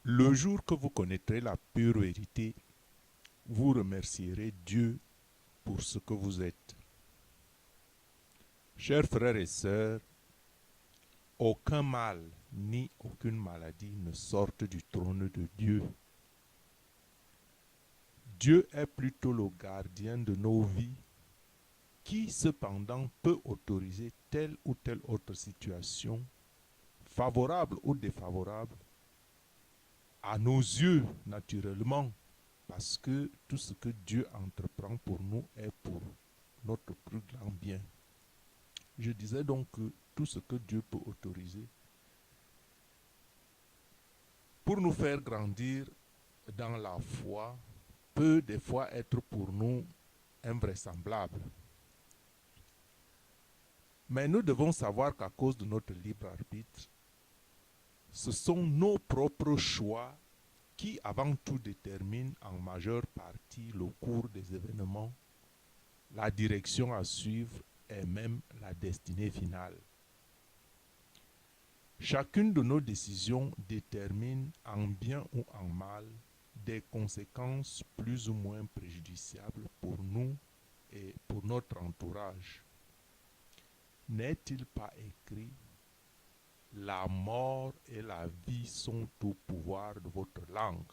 Le jour que vous connaîtrez la pure vérité, vous remercierez Dieu pour ce que vous êtes. Chers frères et sœurs, aucun mal ni aucune maladie ne sortent du trône de Dieu. Dieu est plutôt le gardien de nos vies qui cependant peut autoriser telle ou telle autre situation, favorable ou défavorable, à nos yeux naturellement, parce que tout ce que Dieu entreprend pour nous est pour notre plus grand bien. Je disais donc que tout ce que Dieu peut autoriser pour nous faire grandir dans la foi peut des fois être pour nous invraisemblable. Mais nous devons savoir qu'à cause de notre libre arbitre, ce sont nos propres choix qui avant tout déterminent en majeure partie le cours des événements, la direction à suivre et même la destinée finale. Chacune de nos décisions détermine en bien ou en mal des conséquences plus ou moins préjudiciables pour nous et pour notre entourage. N'est-il pas écrit: la mort et la vie sont au pouvoir de votre langue?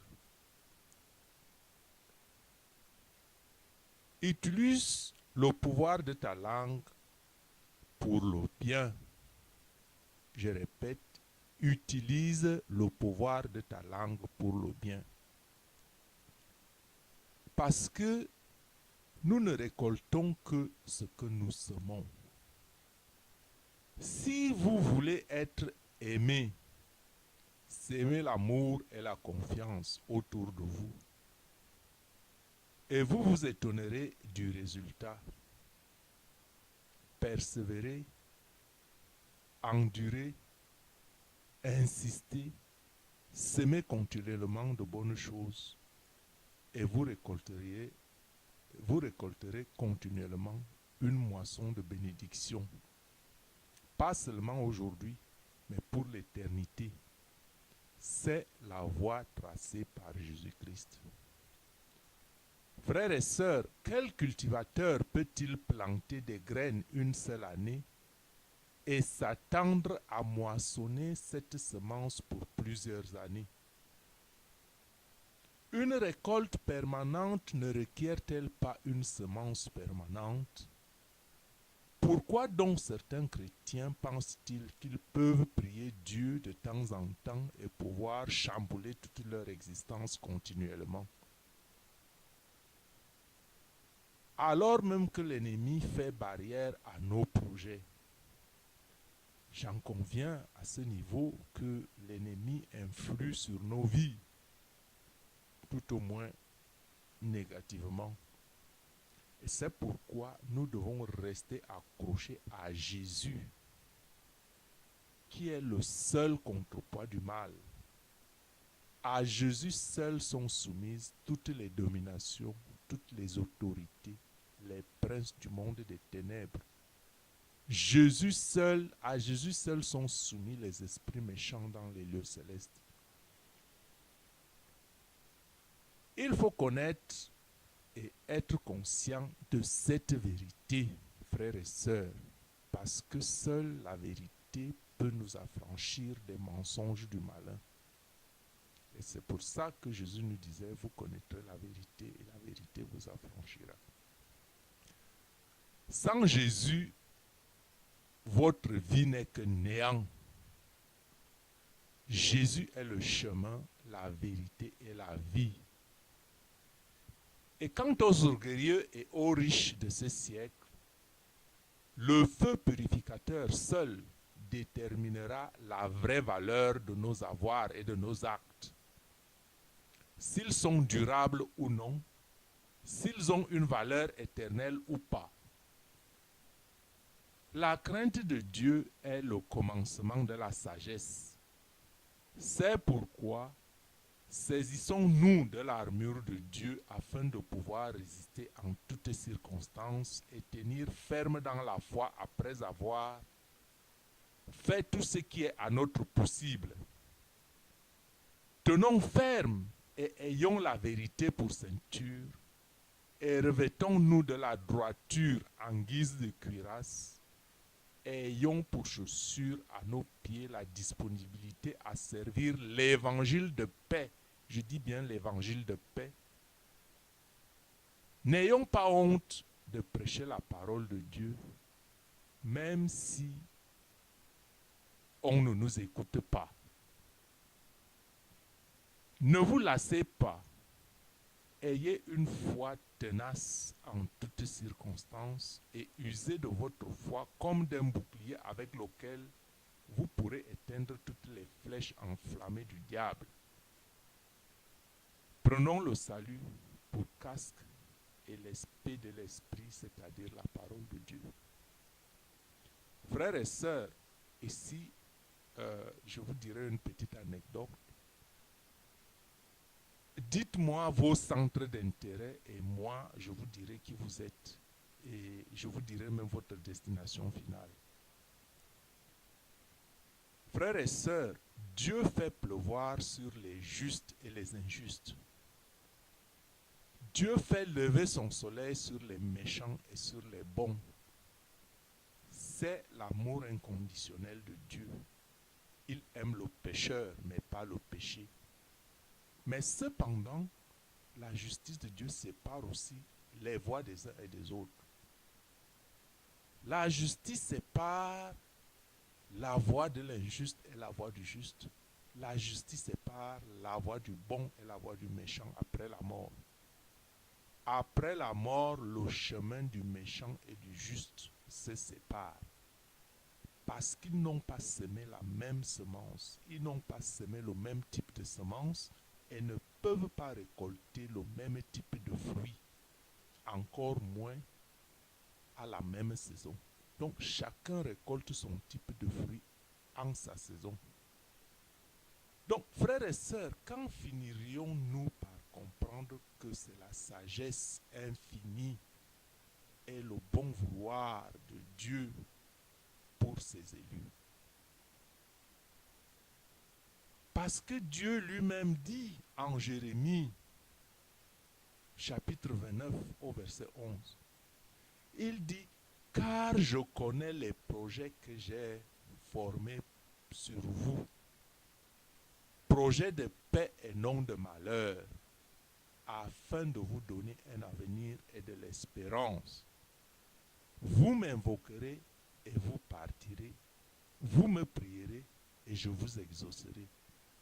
Utilise le pouvoir de ta langue pour le bien. Je répète, utilise le pouvoir de ta langue pour le bien. Parce que nous ne récoltons que ce que nous semons. Si vous voulez être aimé, s'aimer l'amour et la confiance autour de vous, et vous vous étonnerez du résultat. Persévérez, endurez, insistez, semez continuellement de bonnes choses et vous récolterez continuellement une moisson de bénédiction. Pas seulement aujourd'hui, mais pour l'éternité. C'est la voie tracée par Jésus-Christ. Frères et sœurs, quel cultivateur peut-il planter des graines une seule année et s'attendre à moissonner cette semence pour plusieurs années? Une récolte permanente ne requiert-elle pas une semence permanente? Pourquoi donc certains chrétiens pensent-ils qu'ils peuvent prier Dieu de temps en temps et pouvoir chambouler toute leur existence continuellement? Alors même que l'ennemi fait barrière à nos projets. J'en conviens à ce niveau que l'ennemi influe sur nos vies, tout au moins négativement. Et c'est pourquoi nous devons rester accrochés à Jésus, qui est le seul contrepoids du mal. À Jésus seul sont soumises toutes les dominations, toutes les autorités, les princes du monde des ténèbres. À Jésus seul sont soumis les esprits méchants dans les lieux célestes. Il faut connaître et être conscient de cette vérité, frères et sœurs, parce que seule la vérité peut nous affranchir des mensonges du malin. Et c'est pour ça que Jésus nous disait: vous connaîtrez la vérité et la vérité vous affranchira. Sans Jésus, votre vie n'est que néant. Jésus est le chemin, la vérité et la vie. Et quant aux orgueilleux et aux riches de ce siècle, le feu purificateur seul déterminera la vraie valeur de nos avoirs et de nos actes. S'ils sont durables ou non, s'ils ont une valeur éternelle ou pas. La crainte de Dieu est le commencement de la sagesse. C'est pourquoi saisissons-nous de l'armure de Dieu afin de pouvoir résister en toutes circonstances et tenir ferme dans la foi après avoir fait tout ce qui est à notre possible. tenons ferme et ayons la vérité pour ceinture, et revêtons-nous de la droiture en guise de cuirasse, et ayons pour chaussure à nos pieds la disponibilité à servir l'évangile de paix. Je dis bien l'évangile de paix. N'ayons pas honte de prêcher la parole de Dieu, même si on ne nous écoute pas. Ne vous lassez pas. Ayez une foi tenace en toutes circonstances et usez de votre foi comme d'un bouclier avec lequel vous pourrez éteindre toutes les flèches enflammées du diable. Prenons le salut pour casque et l'esprit de l'esprit, c'est-à-dire la parole de Dieu. Frères et sœurs, ici, je vous dirai une petite anecdote. Dites-moi vos centres d'intérêt et moi, je vous dirai qui vous êtes. Et je vous dirai même votre destination finale. Frères et sœurs, Dieu fait pleuvoir sur les justes et les injustes. Dieu fait lever son soleil sur les méchants et sur les bons. C'est l'amour inconditionnel de Dieu. Il aime le pécheur, mais pas le péché. Mais cependant, la justice de Dieu sépare aussi les voies des uns et des autres. La justice sépare la voie de l'injuste et la voie du juste. La justice sépare la voie du bon et la voie du méchant après la mort. Après la mort, le chemin du méchant et du juste se sépare. Parce qu'ils n'ont pas semé la même semence, ils n'ont pas semé le même type de semence et ne peuvent pas récolter le même type de fruits, encore moins à la même saison. Donc chacun récolte son type de fruits en sa saison. Donc frères et sœurs, quand finirions-nous par comprendre que c'est la sagesse infinie et le bon vouloir de Dieu pour ses élus? Parce que Dieu lui-même dit en Jérémie, chapitre 29, au verset 11, il dit, « Car je connais les projets que j'ai formés sur vous, projets de paix et non de malheur, afin de vous donner un avenir et de l'espérance. Vous m'invoquerez et vous partirez, vous me prierez et je vous exaucerai.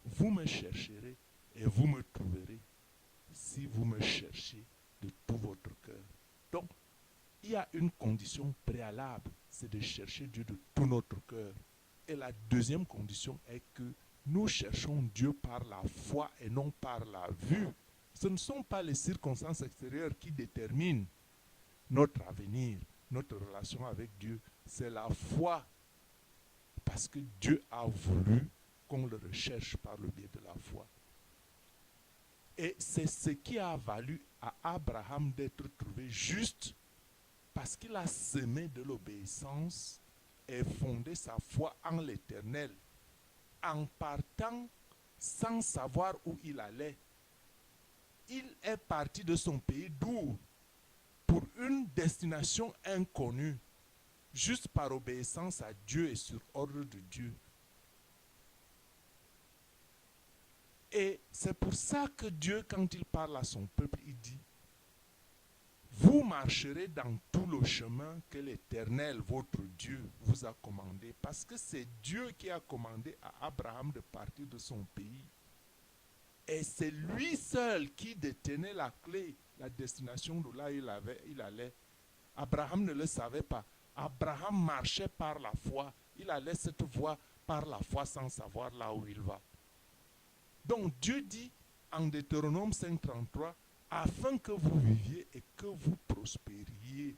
Vous me chercherez et vous me trouverez si vous me cherchez de tout votre cœur. » Donc, il y a une condition préalable, c'est de chercher Dieu de tout notre cœur. Et la deuxième condition est que nous cherchons Dieu par la foi et non par la vue. Ce ne sont pas les circonstances extérieures qui déterminent notre avenir, notre relation avec Dieu. C'est la foi. Parce que Dieu a voulu qu'on le recherche par le biais de la foi. Et c'est ce qui a valu à Abraham d'être trouvé juste parce qu'il a semé de l'obéissance et fondé sa foi en l'Éternel en partant sans savoir où il allait. Il est parti de son pays d'où pour une destination inconnue, juste par obéissance à Dieu et sur ordre de Dieu. Et c'est pour ça que Dieu, quand il parle à son peuple, il dit, vous marcherez dans tout le chemin que l'Éternel, votre Dieu, vous a commandé. Parce que c'est Dieu qui a commandé à Abraham de partir de son pays. Et c'est lui seul qui détenait la clé, la destination de là où il allait. Abraham ne le savait pas. Abraham marchait par la foi. Il allait cette voie par la foi sans savoir là où il va. Donc Dieu dit en Deutéronome 5,33, afin que vous viviez et que vous prospériez,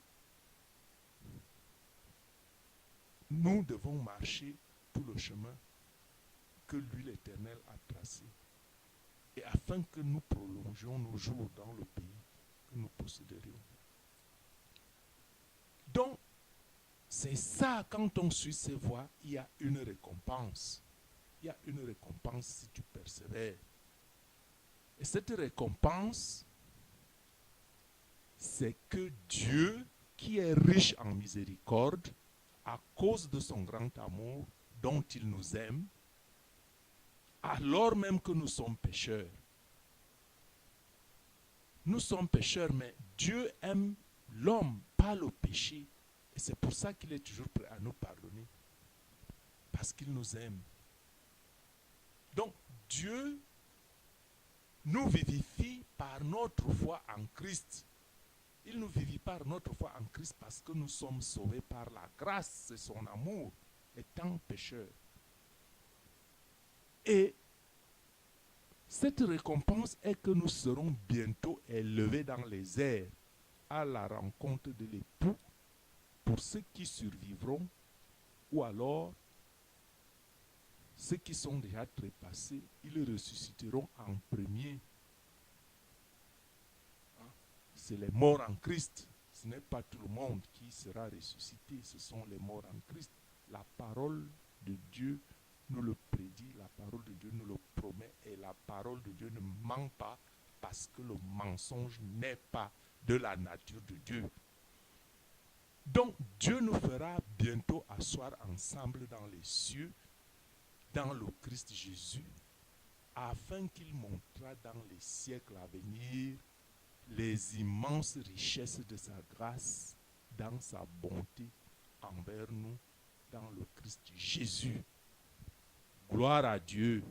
nous devons marcher tout le chemin que lui l'Éternel a tracé. Et afin que nous prolongions nos jours dans le pays que nous posséderions. Donc, c'est ça, quand on suit ces voies, il y a une récompense. Il y a une récompense si tu persévères. Et cette récompense, c'est que Dieu, qui est riche en miséricorde, à cause de son grand amour dont il nous aime, alors même que nous sommes pécheurs. Nous sommes pécheurs, mais Dieu aime l'homme, pas le péché. Et c'est pour ça qu'il est toujours prêt à nous pardonner. Parce qu'il nous aime. Donc, Dieu nous vivifie par notre foi en Christ. Il nous vivifie par notre foi en Christ parce que nous sommes sauvés par la grâce et son amour, étant pécheurs. Et cette récompense est que nous serons bientôt élevés dans les airs à la rencontre de l'époux pour ceux qui survivront ou alors ceux qui sont déjà trépassés, ils ressusciteront en premier. C'est les morts en Christ. Ce n'est pas tout le monde qui sera ressuscité, ce sont les morts en Christ. La parole de Dieu nous le prédit, la parole de Dieu nous le promet et la parole de Dieu ne ment pas parce que le mensonge n'est pas de la nature de Dieu. Donc Dieu nous fera bientôt asseoir ensemble dans les cieux, dans le Christ Jésus, afin qu'il montrera dans les siècles à venir les immenses richesses de sa grâce dans sa bonté envers nous dans le Christ Jésus. Gloire à Dieu.